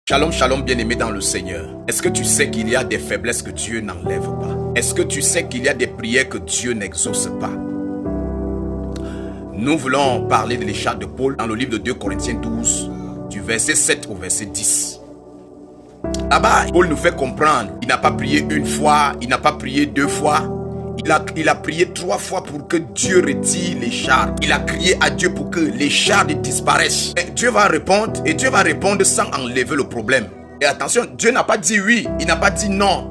Shalom, shalom, bien-aimé dans le Seigneur. Est-ce que tu sais qu'il y a des faiblesses que Dieu n'enlève pas? Est-ce que tu sais qu'il y a des prières que Dieu n'exauce pas? Nous voulons parler de l'écharpe de Paul dans le livre de 2 Corinthiens 12, du verset 7 au verset 10. Là-bas, Paul nous fait comprendre, il n'a pas prié une fois, il n'a pas prié deux fois, il a prié 3 fois pour que Dieu retire l'écharpe. Il a crié à Dieu pour que l'écharpe disparaisse. Et Dieu va répondre, et Dieu va répondre sans enlever le problème. Et attention, Dieu n'a pas dit oui, il n'a pas dit non.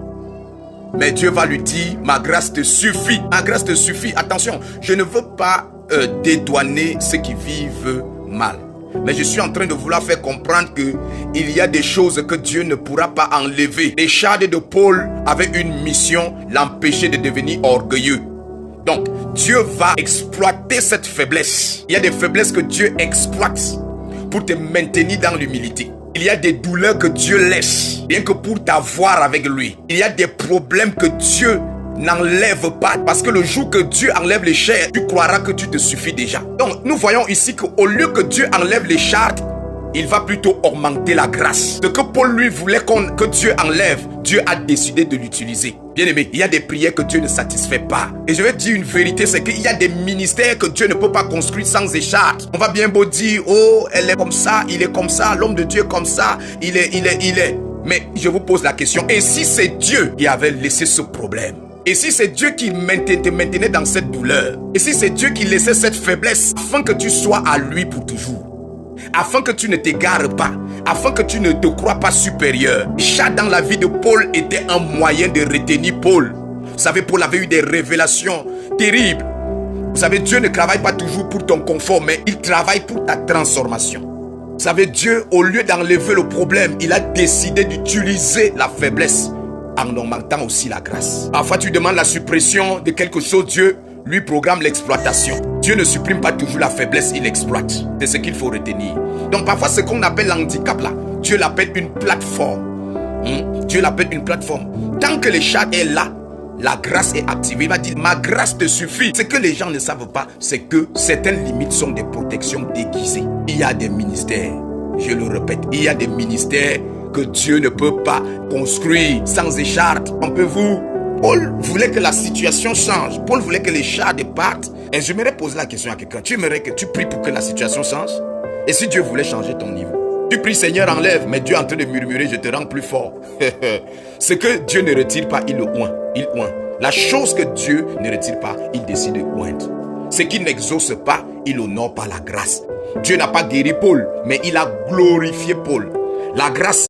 Mais Dieu va lui dire, ma grâce te suffit. Ma grâce te suffit. Attention, je ne veux pas dédouaner ceux qui vivent mal. Mais je suis en train de vouloir faire comprendre qu'il y a des choses que Dieu ne pourra pas enlever. L'écharpe de Paul avait une mission, l'empêcher de devenir orgueilleux. Donc, Dieu va exploiter cette faiblesse. Il y a des faiblesses que Dieu exploite pour te maintenir dans l'humilité. Il y a des douleurs que Dieu laisse, rien que pour t'avoir avec lui. Il y a des problèmes que Dieu n'enlève pas, parce que le jour que Dieu enlève les chairs, tu croiras que tu te suffis déjà. Donc nous voyons ici qu'au lieu que Dieu enlève les chartes, il va plutôt augmenter la grâce. Ce que Paul lui voulait que Dieu enlève, Dieu a décidé de l'utiliser. Bien aimé, il y a des prières que Dieu ne satisfait pas. Et je vais te dire une vérité, c'est qu'il y a des ministères que Dieu ne peut pas construire sans écharpe. On va bien beau dire, oh, elle est comme ça, il est comme ça, l'homme de Dieu est comme ça, il est. Mais je vous pose la question, et si c'est Dieu qui avait laissé ce problème? Et si c'est Dieu qui te maintenait dans cette douleur? Et si c'est Dieu qui laissait cette faiblesse afin que tu sois à lui pour toujours? Afin que tu ne t'égares pas, afin que tu ne te crois pas supérieur. L'écharpe dans la vie de Paul était un moyen de retenir Paul. Vous savez, Paul avait eu des révélations terribles. Vous savez, Dieu ne travaille pas toujours pour ton confort, mais il travaille pour ta transformation. Vous savez, Dieu, au lieu d'enlever le problème, il a décidé d'utiliser la faiblesse en augmentant aussi la grâce. Parfois, tu demandes la suppression de quelque chose, Dieu lui programme l'exploitation. Dieu ne supprime pas toujours la faiblesse, il exploite. C'est ce qu'il faut retenir. Donc parfois, ce qu'on appelle l'handicap là, Dieu l'appelle une plateforme. Dieu l'appelle une plateforme. Tant que l'écharpe est là, la grâce est activée. Il va dire, ma grâce te suffit. Ce que les gens ne savent pas, c'est que certaines limites sont des protections déguisées. Il y a des ministères, je le répète, il y a des ministères que Dieu ne peut pas construire sans écharpe. Comprenez-vous? Paul voulait que la situation change. Paul voulait que l'écharpe parte. Et j'aimerais poser la question à quelqu'un. Tu aimerais que tu pries pour que la situation change? Et si Dieu voulait changer ton niveau? Tu pries, Seigneur, enlève. Mais Dieu est en train de murmurer, je te rends plus fort. Ce que Dieu ne retire pas, il le oint. Il oint. La chose que Dieu ne retire pas, il décide de oindre. Ce qu'il n'exauce pas, il honore par la grâce. Dieu n'a pas guéri Paul, mais il a glorifié Paul. La grâce